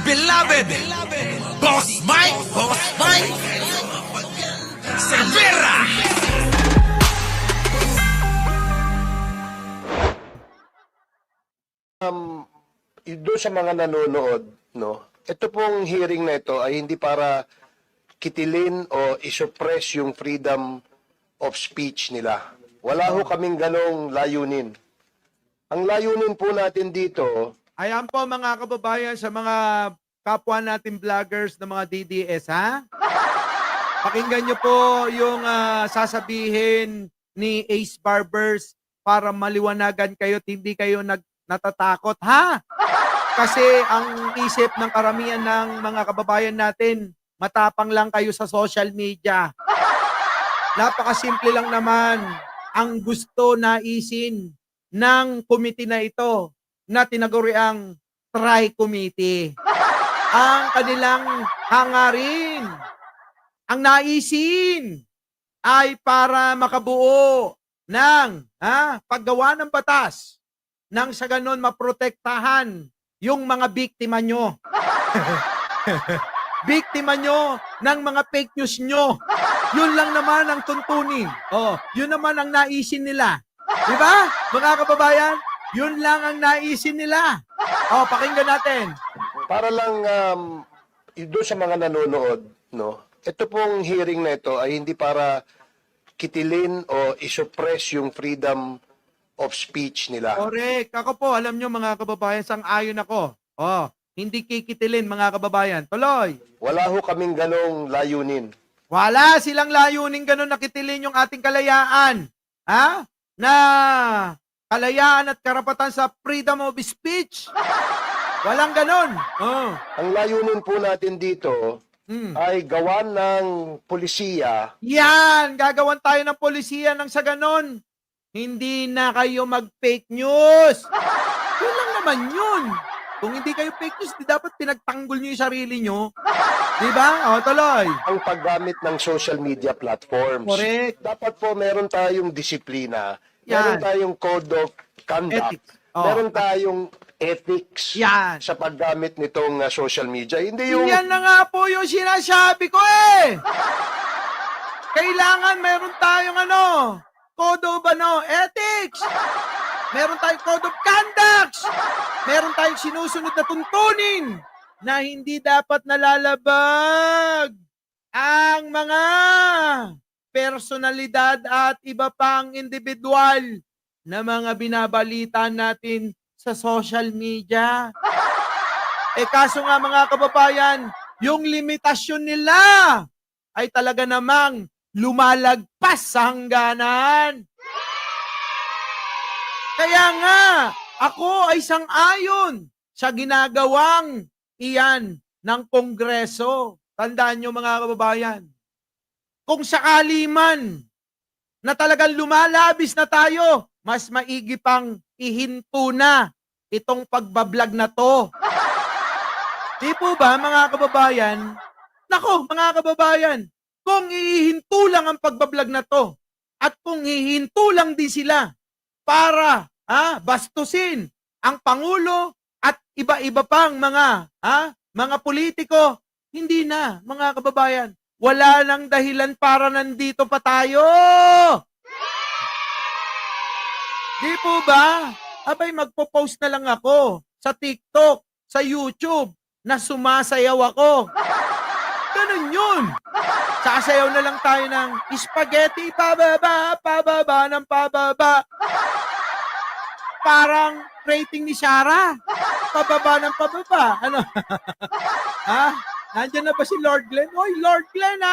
beloved, Boss Mike Cervera. Doon sa mga nanonood, no, ito pong hearing na ito ay hindi para kitilin o isuppress yung freedom of speech nila. Wala ho kaming ganong layunin. Ang layunin po natin dito, Ayan po mga kababayan sa mga kapwa natin vloggers na mga DDS, ha? Pakinggan nyo po yung sasabihin ni Ace Barbers para maliwanagan kayo at hindi kayo natatakot, ha? Kasi ang isip ng karamihan ng mga kababayan natin, matapang lang kayo sa social media. Napakasimple lang naman ang gusto naisin ng committee na ito na tinaguriang Tri-Committee. Ang kanilang hangarin, ang naisin ay para makabuo ng paggawa ng batas nang sa ganon maprotektahan yung mga biktima nyo. Biktima nyo ng mga fake news nyo. Yun lang naman ang tuntunin. Yun naman ang naisin nila. Diba, mga kababayan? Yun lang ang naisin nila. Pakinggan natin. para lang doon sa mga nanonood, no, ito pong hearing na ito ay hindi para kitilin o isuppress yung freedom of speech nila. Correct. Ako po, alam nyo mga kababayan, sang-ayon ako. Hindi kikitilin mga kababayan. Tuloy. Wala ho kaming ganong layunin. Wala silang layunin ganun nakitilin yung ating kalayaan. Na kalayaan at karapatan sa freedom of speech. Walang ganun. Ang layunin po natin dito ay gawan ng polisiya. Yan, gagawan tayo ng polisiya nang sa ganun. Hindi na kayo mag-fake news. Yun lang naman yun. Kung hindi kayo fake news, di dapat pinagtanggol nyo yung sarili nyo. Diba? Tuloy. Ang paggamit ng social media platforms. Correct. Dapat po meron tayong disiplina. Yan. Meron tayong code of conduct. Ethics. Meron tayong ethics Yan. sa paggamit nitong social media. Hindi yung Yan na nga po yung sinasabi ko eh. Kailangan meron tayong code of ethics. Meron tayong code of conduct. Meron tayong sinusunod na tuntunin na hindi dapat nalalabag ang mga personalidad at iba pang individual na mga binabalita natin sa social media. Kaso nga mga kababayan, yung limitasyon nila ay talaga namang lumalagpas sa hangganan. Kaya nga, ako ay sang-ayon sa ginagawang iyan ng Kongreso. Tandaan nyo mga kababayan, kung sakali man na talagang lumalabis na tayo, mas maigi pang ihinto na itong pagbablog na to. Di po ba mga kababayan? Nako mga kababayan, kung ihinto lang ang pagbablog na to at kung ihinto lang din sila para bastusin ang Pangulo at iba-iba pang mga politiko, hindi na mga kababayan. Wala nang dahilan para nandito pa tayo. Di po ba? Abay, magpo-post na lang ako sa TikTok, sa YouTube, na sumasayaw ako. Ganun yun. Sasayaw na lang tayo ng spaghetti, pababa, pababa ng pababa. Parang rating ni Sarah. Pababa ng pababa. Ano? Nandiyan na ba si Lord Glenn? Oy, Lord Glenn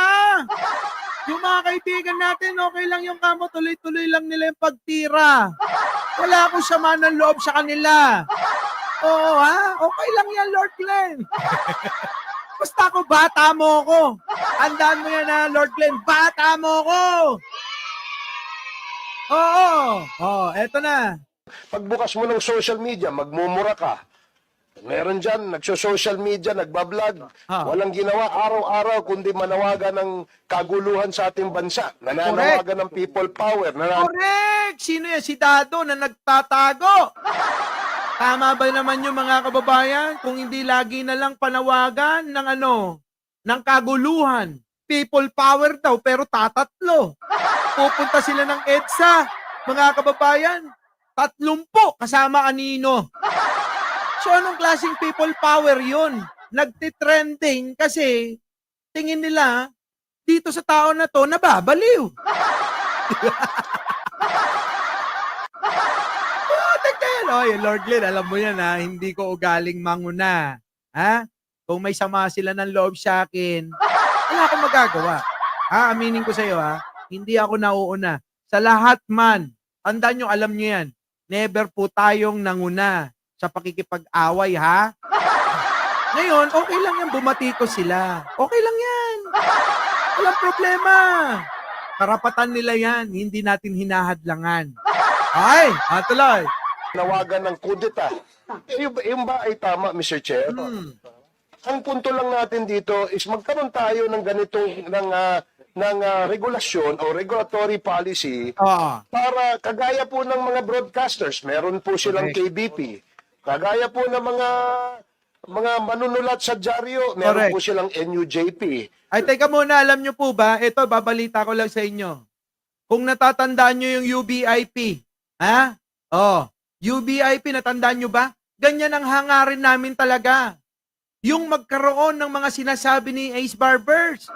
Yung mga kaibigan natin, okay lang yung kamo, tuloy-tuloy lang nila yung pagtira. Wala akong sama ng loob sa kanila. Oo, okay lang yan, Lord Glenn. Basta ako, bata mo ako. Andaan mo yan Lord Glenn, bata mo ako. Oo, eto na. pagbukas mo ng social media, magmumura ka. Meron dyan, nagso-social media, nagbablog. Walang ginawa araw-araw kundi manawagan ng kaguluhan sa ating bansa. Nananawagan ng people power. Correct! Sino yan? Si Dado na nagtatago. Tama ba naman yung mga kababayan kung hindi lagi na lang panawagan ng ng kaguluhan? People power daw pero tatatlo. Pupunta sila ng EDSA, mga kababayan. 30 kasama kanino. So anong klaseng people power yun? Nagtitrending kasi tingin nila dito sa tao na to nababaliw. Oy, Lord Glenn, alam mo yan ha, hindi ko ugaling manguna. Ha? Kung may sama sila ng loob sa akin, wala akong magagawa. Ha, aminin ko sa iyo ha, hindi ako nauuna. Sa lahat man, tandaan nyo, alam nyo yan, never po tayong nanguna sa pakikipag-away ha. Ngayon, okay lang yan, bumati ko sila. Okay lang yan. Walang problema. Karapatan nila yan, hindi natin hinahadlangan. Ay, tuloy. Nawagan ng kudeta. Yung ba ay tama, Mr. Chair? Ang punto lang natin dito is magkaroon tayo ng ganitong regulasyon o regulatory policy para kagaya po ng mga broadcasters, meron po silang KBP. Kagaya po ng mga manunulat sa dyaryo, meron po silang NUJP. Ay, teka muna, alam nyo po ba, ito, babalita ko lang sa inyo. Kung natatandaan nyo yung UBIP, ha? UBIP, natandaan nyo ba? Ganyan ang hangarin namin talaga. Yung magkaroon ng mga sinasabi ni Ace Barbers.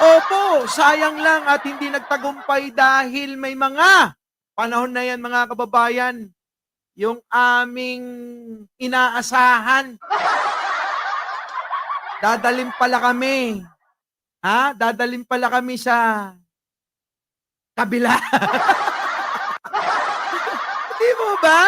Opo, sayang lang at hindi nagtagumpay dahil may mga panahon na yan, mga kababayan, yung aming inaasahan. Dadalim pala kami. Ha? Dadalim pala kami sa kabila. Di mo ba?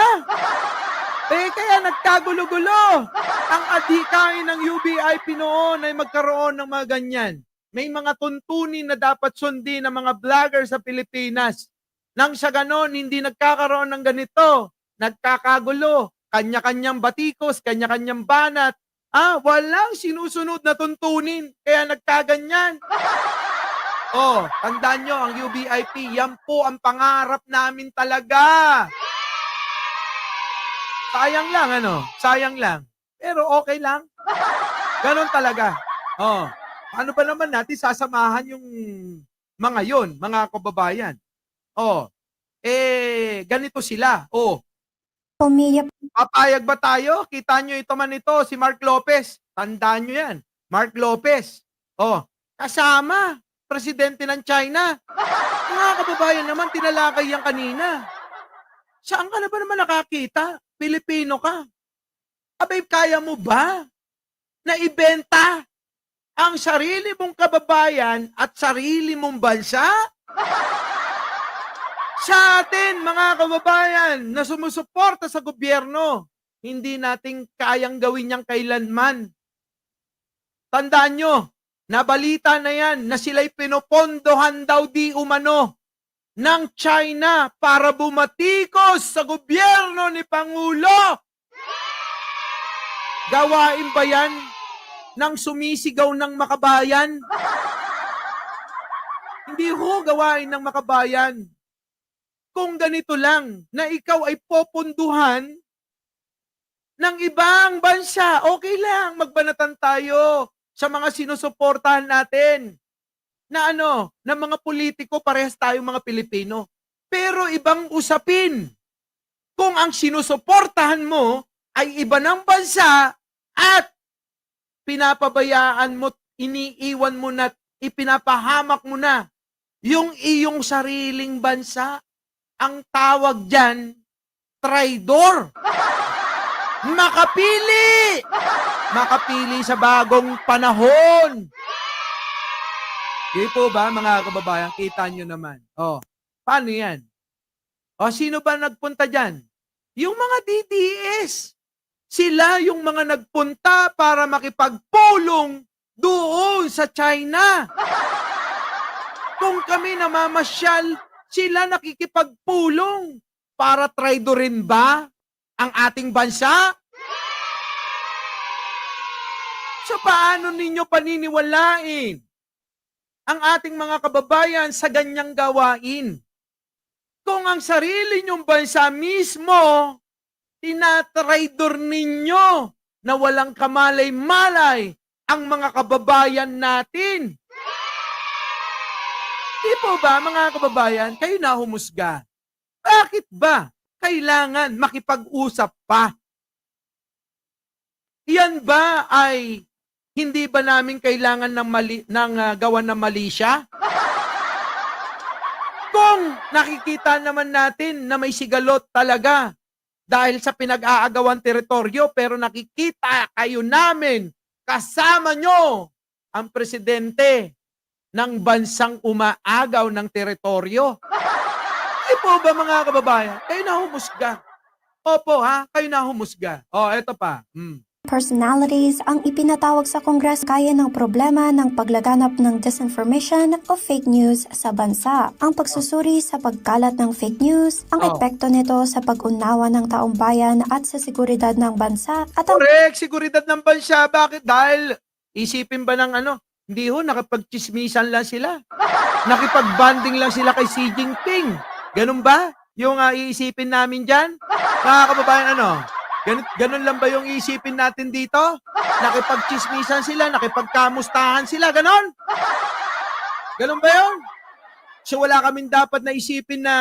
Kaya nagkagulo-gulo. Ang adhikain ng UBIP noon ay magkaroon ng mga ganyan. May mga tuntunin na dapat sundin ng mga vlogger sa Pilipinas. Nang sa ganon, hindi nagkakaroon ng ganito. Nagkakagulo. Kanya-kanyang batikos, kanya-kanyang banat. Walang sinusunod na tuntunin. Kaya nagkaganyan. Tandaan nyo, ang UBIP, yan po ang pangarap namin talaga. Sayang lang, sayang lang. Pero okay lang. Ganon talaga. Ano ba naman natin sasamahan yung mga yon, mga kababayan? Ganito sila. Papayag ba tayo? Kita nyo ito man ito, si Mark Lopez. Tandaan nyo yan. Mark Lopez. Kasama, presidente ng China. Mga kababayan naman, tinalakay yan kanina. Saan ka na ba naman nakakita? Pilipino ka. Abay, kaya mo ba na ibenta ang sarili mong kababayan at sarili mong bansa? Sa atin, mga kababayan, na sumusuporta sa gobyerno, hindi natin kayang gawin niyang kailanman. Tandaan nyo, nabalita na yan na sila'y pinopondohan daw di umano ng China para bumatikos sa gobyerno ni Pangulo. Gawain ba yan ng sumisigaw ng makabayan? Hindi ho gawain ng makabayan. Kung ganito lang, na ikaw ay popunduhan ng ibang bansa, okay lang, magbanatan tayo sa mga sinusuportahan natin. Na na mga politiko, parehas tayong mga Pilipino. Pero ibang usapin. Kung ang sinusuportahan mo ay iba ng bansa at pinapabayaan mo, iniiwan mo na, ipinapahamak mo na yung iyong sariling bansa, ang tawag dyan, traidor. Makapili! Makapili sa bagong panahon. Di po ba, mga kababayan, kita nyo naman. Paano yan? Sino ba nagpunta dyan? Yung mga DDS. Sila yung mga nagpunta para makipagpulong doon sa China. Kung kami namamasyal, sila nakikipagpulong para traidorin ba ang ating bansa? So paano ninyo paniniwalain ang ating mga kababayan sa ganyang gawain? Kung ang sarili nyong bansa mismo Tinatraidor ninyo na walang kamalay-malay ang mga kababayan natin. Di po ba, mga kababayan, kayo na humusga? Bakit ba kailangan makipag-usap pa? Yan ba ay hindi ba namin kailangan ng gawan ng mali siya? Kung nakikita naman natin na may sigalot talaga dahil sa pinag-aagawan teritoryo, pero nakikita kayo namin, kasama nyo ang presidente ng bansang umaagaw ng teritoryo. Ay po ba, mga kababayan? Kayo na humusga. Opo ha, kayo na humusga. Eto pa. Personalities ang ipinatawag sa Kongreso kaya ng problema ng paglaganap ng disinformation o fake news sa bansa. Ang pagsusuri sa pagkalat ng fake news, ang epekto nito sa pag-unawa ng taong bayan at sa seguridad ng bansa at ang Correct, seguridad ng bansa. Bakit? Dahil isipin ba ng hindi ho, nakapag-chismisan lang sila. Nakipag-banding lang sila kay Xi Jinping. Ganun ba? Yung iisipin namin dyan? Mga kababayan, ganun lang ba yung iisipin natin dito? Nakipag-chismisan sila, nakipagkamustahan sila, ganun? Ganun ba yun? So wala kaming dapat na isipin na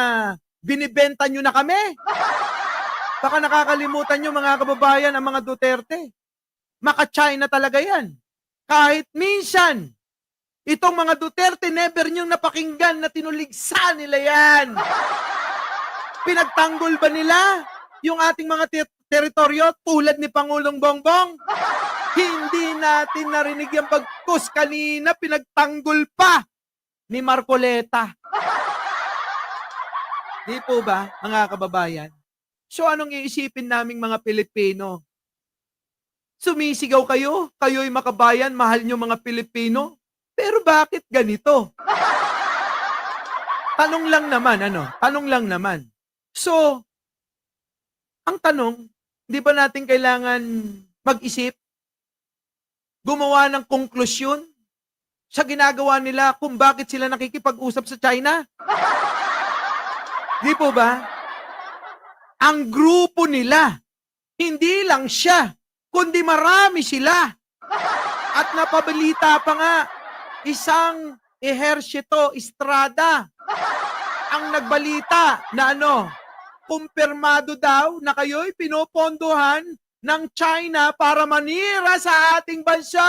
binibenta nyo na kami? Baka nakakalimutan nyo, mga kababayan, ang mga Duterte. Maka-China talaga yan. Kahit minsan, itong mga Duterte, never nyong napakinggan na tinuligsa nila yan. Pinagtanggol ba nila yung ating mga teritoryo tulad ni Pangulong Bongbong? Hindi natin narinig yung pagkus kanina, pinagtanggol pa ni Marcoleta. Di po ba, mga kababayan? So anong iisipin naming mga Pilipino? Sumisigaw kayo, kayo'y makabayan, mahal nyo mga Pilipino. Pero bakit ganito? Tanong lang naman, Tanong lang naman. So, ang tanong, di ba natin kailangan mag-isip, gumawa ng konklusyon sa ginagawa nila kung bakit sila nakikipag-usap sa China? Di po ba? Ang grupo nila, hindi lang siya, kundi marami sila. At napabalita pa nga, isang ehersito, Estrada, ang nagbalita na kumpirmado daw na kayo'y pinopondohan ng China para manira sa ating bansa.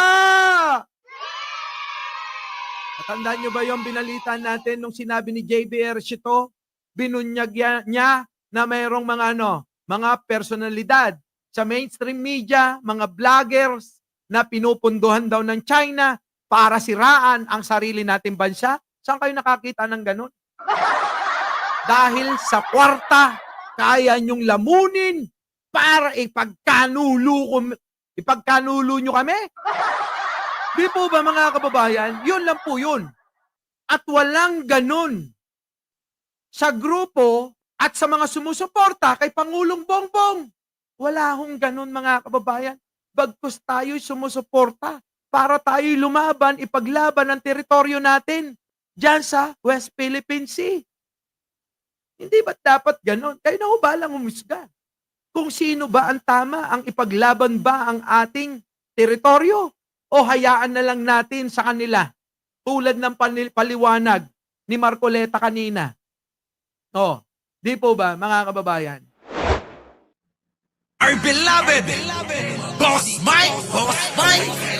Natandaan nyo ba yung binalita natin nung sinabi ni J.B. Ejercito? Binunyag niya na mayroong mga personalidad sa mainstream media, mga vloggers na pinupunduhan daw ng China para siraan ang sarili nating bansa. Saan kayo nakakita ng ganun? Dahil sa kwarta, kaya nyong lamunin para ipagkanulo nyo kami? Di po ba, mga kababayan? Yun lang po yun. At walang ganun sa grupo at sa mga sumusuporta kay Pangulong Bongbong. Wala hong ganun, mga kababayan. Bagkus tayo'y sumusuporta para tayo'y lumaban, ipaglaban ang teritoryo natin dyan sa West Philippine Sea. Hindi ba dapat ganun? Kayo na ho balang umusga. Kung sino ba ang tama, ang ipaglaban ba ang ating teritoryo? O hayaan na lang natin sa kanila tulad ng paliwanag ni Marcoleta kanina. Di po ba, mga kababayan? Our beloved Boss Mike, Boss Mike.